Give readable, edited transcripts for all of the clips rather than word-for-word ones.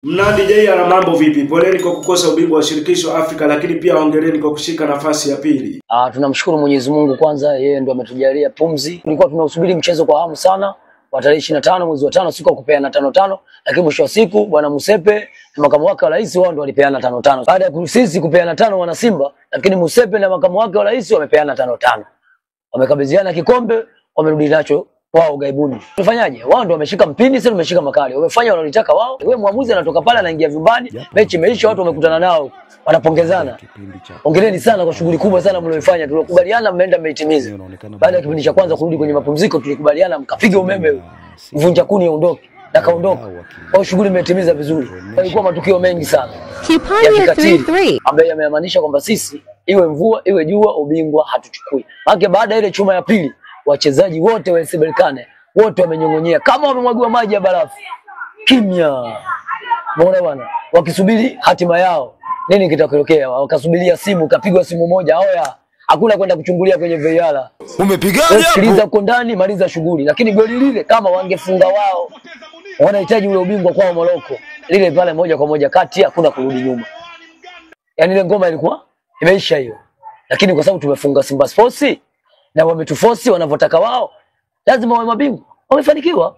Mnandi JR, mambo vipi? Poleni kwa kukosa ubingwa wa shirikisho Afrika, lakini pia hongereni kwa kushika nafasi ya pili. Tunamshukuru Mwenyezi Mungu kwanza, yeye ndo ametujalia pumzi. Tulikuwa tunausubiri mchezo kwa hamu sana wa tarehe 25 mwezi wa 5 siku ya kupeana 5-5, lakini mwisho wa siku bwana Musepe na makamu wake wa rais wao ndo walipeana 5-5. Baada ya sisi kupeana 5 wana Simba, lakini Musepe na makamu wake wa rais wamepeana 5-5. Wamekabidhiana kikombe, wamerudi nacho wao gaibuni. Tufanyaje? Wao ndio wameshika mpini, sisi tumeshika makali. Wamefanya wanalitaka wao. Wewe mwamuzi anatoka pale anaingia vyumbani, mechi imeisha, watu wamekutana nao, wanapongezana. Hongereni sana kwa shughuli kubwa sana mlioifanya. Tulikubaliana mmeenda mmeitimiza. Baada ya kipindi cha kwanza kurudi kwenye mapumziko tulikubaliana mkapiga umeme, mvunja kuni aondoke. Na kaondoka. Kwa shughuli mmetimiza vizuri. Ilikuwa matukio mengi sana. Kipanya 3-3 ambaye yamemaanisha kwamba sisi iwe mvua iwe jua ubingwa hatuchukui. Maana baada ile chuma ya pili wachezaji wote wa Berkane wote wamenyongonyea kama wamemwagiwa maji ya barafu. Kimya. Mbona bwana? Wakisubiri hatima yao. Nini kitatokea? Wakasubiria simu, kapigwa simu moja. Oya, hakuna kwenda kuchungulia kwenye VAR. Umepigaje hapo? Sikiliza uko ndani, maliza shughuli. Lakini goli lile kama wangefunga wao, wanahitaji ule ubingwa kwa Morocco. Lile pale moja kwa moja kati, hakuna kurudi nyuma. Yaani ile ngoma ilikuwa imeisha hiyo. Lakini kwa sababu tumefunga Simba Sports na wametuforce wanavyotaka wao, lazima wawe mabingwa. Wamefanikiwa.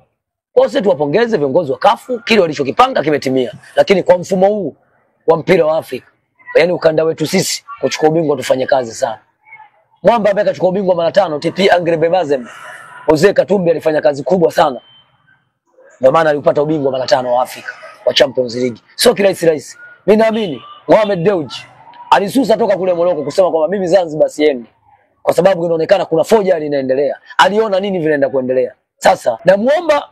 Kwa hiyo tuwapongeze viongozi wa CAF, kile walichokipanga kimetimia. Lakini kwa mfumo huu wa mpira wa Afrika, yani ukanda wetu sisi kuchukua ubingwa tufanye kazi sana. Mwamba ambaye kachukua ubingwa mara 5, TP Angre Mazembe, Jose Katumbi alifanya kazi kubwa sana. Ndio maana alipata ubingwa mara 5 wa Afrika wa Champions League. Sio kirahisi. Mimi naamini Mohamed Dewji alisusa toka kule Morocco kusema kwamba mimi Zanzibar siendi. Kwa sababu inaonekana kuna foja linaendelea. Aliona nini vinaenda kuendelea. Sasa namuomba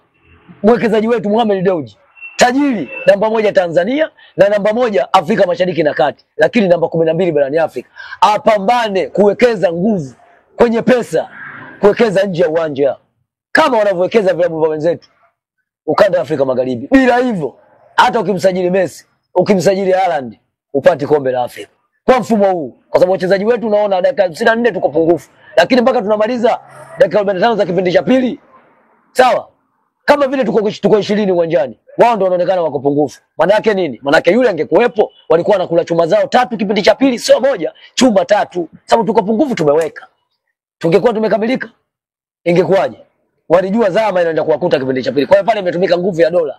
mwekezaji wetu Mohamed Dewji, tajiri namba 1 Tanzania na namba 1 Afrika Mashariki na Kati, lakini namba 12 barani Afrika, apambane kuwekeza nguvu kwenye pesa, kuwekeza nje ya uwanja kama wanavyowekeza vilabu vya wenzetu ukanda wa Afrika Magharibi. Bila hivyo hata ukimsajili Messi, ukimsajili Haaland, upati kombe la Afrika. Kwa mfumo huu, kwa sababu wachezaji wetu unaona dakika 64 tuko pungufu, lakini mpaka tunamaliza dakika 45 za kipindi cha pili, sawa? Kama vile tuko 20 uwanjani, wao ndio wanaonekana wako pungufu. Maana yake nini? Maana yake yule angekuepo, walikuwa wanakula chuma zao 3 kipindi cha pili, sio moja, chuma 3. Sababu tuko pungufu tumeweka. Tungekuwa tumekamilika, ingekuwaje? Walijua zama inaenda kuwakuta kipindi cha pili. Kwa hiyo pale imetumika nguvu ya dola.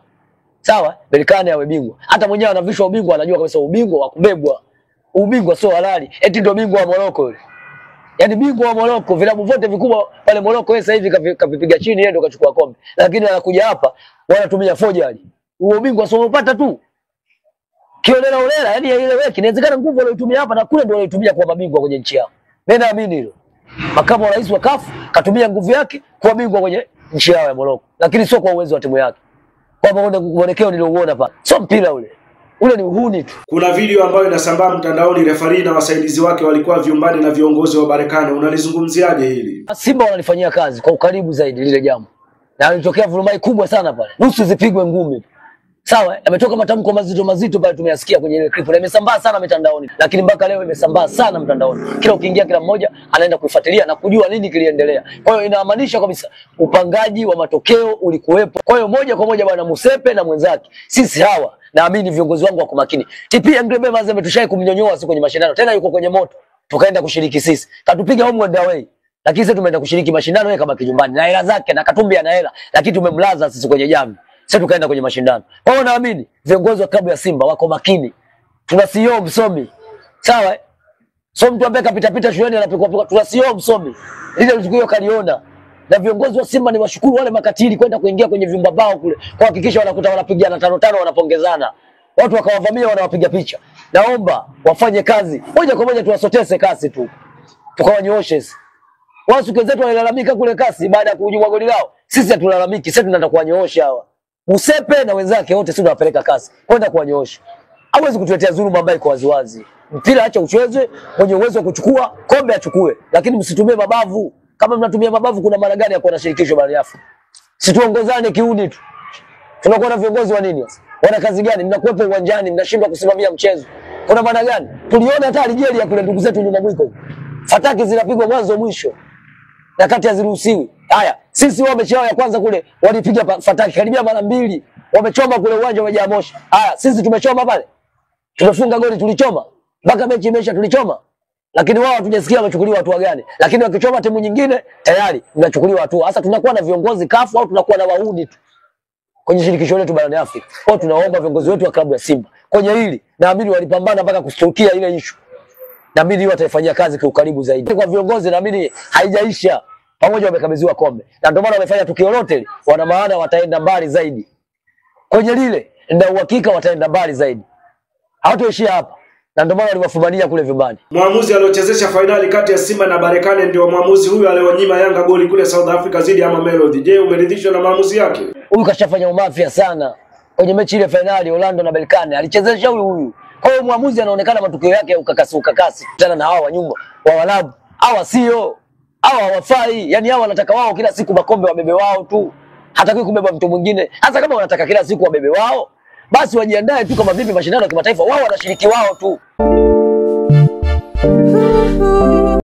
Sawa? Berkane awe bingwa. Hata mwenyewe anavishwa ubingwa, anajua kabisa ubingwa wa kubebwa. Ubingwa sio halali. Eti ndio bingwa wa Morocco yule. Yaani bingwa wa Morocco, vilabu vyote vikubwa pale Morocco yeye sasa hivi kavipiga chini, yeye ndo kachukua kombe. Lakini anakuja hapa wanatumia forgery. Huo ubingwa sio upata tu. Kiolela olela, yani ile weki inawezekana nguvu wanayotumia hapa na kule ndio wanayotumia kwa mabingwa kwenye nchi yao. Mimi naamini hilo. Makamu wa rais wa CAF katumia nguvu yake kwa bingwa kwenye nchi yao ya Morocco, lakini sio kwa uwezo wa timu yake. Kwa mwelekeo niliouona pale. Sio mpira ule. Ule ni uhuni tu. Kuna video ambayo inasambaa mtandaoni, refarii na wasaidizi wake walikuwa vyumbani na viongozi wa Berkane. Unalizungumziaje hili? Simba wanalifanyia kazi kwa ukaribu zaidi lile jambo. Na ilitokea vurumai kubwa sana pale. Nusu zipigwe ngumi. Sawa, yametoka matamko mazito pale tumeyasikia kwenye ile clip. Na imesambaa sana mitandaoni. Lakini mpaka leo imesambaa sana mtandaoni. Kila ukiingia kila mmoja anaenda kuifuatilia na kujua nini kiliendelea. Kwa hiyo inamaanisha kabisa upangaji wa matokeo ulikuwepo. Kwa hiyo moja kwa moja bwana Musepe na mwenzake, sisi hawa naamini viongozi wangu wako makini. TP Angre Mazembe tushai kumnyonyoa siku kwenye mashindano. Tena yuko kwenye moto. Tukaenda kushiriki sisi. Katupiga home and away. Lakini sisi tumeenda kushiriki mashindano yeye kama kijumbani. Na hela zake na Katumbi ana hela. Lakini tumemlaza sisi kwenye jamii. Sisi tukaenda kwenye mashindano. Kwa hiyo naamini viongozi wa klabu ya Simba wako makini. Tuna CEO msomi. Sawa? So mtu ambaye kapita shuleni anapikwa tuna CEO msomi. Ile tukio kaliona. Na viongozi wa Simba ni washukuru wale makatili kwenda kuingia kwenye vyumba bao kule. Kwa hakikisha wanakuta wanapigana 5-5 wanapongezana. Watu wakawavamia wanawapiga picha. Naomba wafanye kazi. Moja kwa moja tuwasotese kasi tu. Tukawanyooshe. Wao siku zetu wanalalamika kule kasi baada ya kujua goli lao. Sisi hatulalamiki, sisi tunataka kuwanyoosha hawa. Musepe na wenzake wote sisi tunawapeleka kasi kwenda kuwanyoosha. Hawezi kutuletea dhuluma ambayo iko waziwazi. Mpira acha uchezwe, mwenye uwezo wa kuchukua kombe achukue, lakini msitumie mabavu. Kama mnatumia mabavu kuna maana gani ya kuwa na shirikisho barani Afrika? Situongozane kiuni tu. Tunakuwa na viongozi wa nini sasa? Wana kazi gani? Mnakuwepo uwanjani, mnashindwa kusimamia mchezo. Kuna maana gani? Tuliona hata Algeria kule ndugu zetu nyuma mwiko. Fataki zinapigwa mwanzo mwisho. Na kati haziruhusiwi. Haya, sisi wao mechi yao ya kwanza kule walipiga fataki karibia mara 2. wamechoma kule uwanja umejaa moshi. Haya, sisi tumechoma pale. Tumefunga goli tulichoma. Mpaka mechi imeisha tulichoma. Lakini wao hatujasikia wamechukuliwa hatua gani. Lakini wakichoma timu nyingine tayari inachukuliwa hatua. Sasa tunakuwa na viongozi kafu au tunakuwa na wahudi tu kwenye shirikisho letu barani Afrika. Kwa tunaomba viongozi wetu wa klabu ya Simba kwenye hili, naamini walipambana mpaka kustukia ile issue. Naamini wataifanyia kazi kwa ukaribu zaidi. Kwa viongozi naamini haijaisha. Pamoja wamekabidhiwa kombe. Na ndio maana wamefanya tukio lote, wana maana wataenda mbali zaidi. Kwenye lile ndio uhakika wataenda mbali zaidi. Hawatoishia hapa. Na ndio maana waliwafumania kule vyumbani. Mwamuzi aliochezesha fainali kati ya Simba na Berkane ndio mwamuzi huyu alionyima Yanga goli kule South Africa zidi ama Melody. Je, umeridhishwa na maamuzi yake? Huyu kashafanya umafia sana. Kwenye mechi ile fainali Orlando na Berkane alichezesha huyu. Kwa hiyo mwamuzi anaonekana matukio yake ukakasi tena na hao wa nyumba wa Walabu. Hawa sio. Hawa hawafai. Yaani hao wanataka wao kila siku makombe wabebe wao tu. Hataki kubeba mtu mwingine. Hata kama wanataka kila siku wabebe wao, basi wajiandae tu kama vipi mashindano ya kimataifa wao wanashiriki wao tu.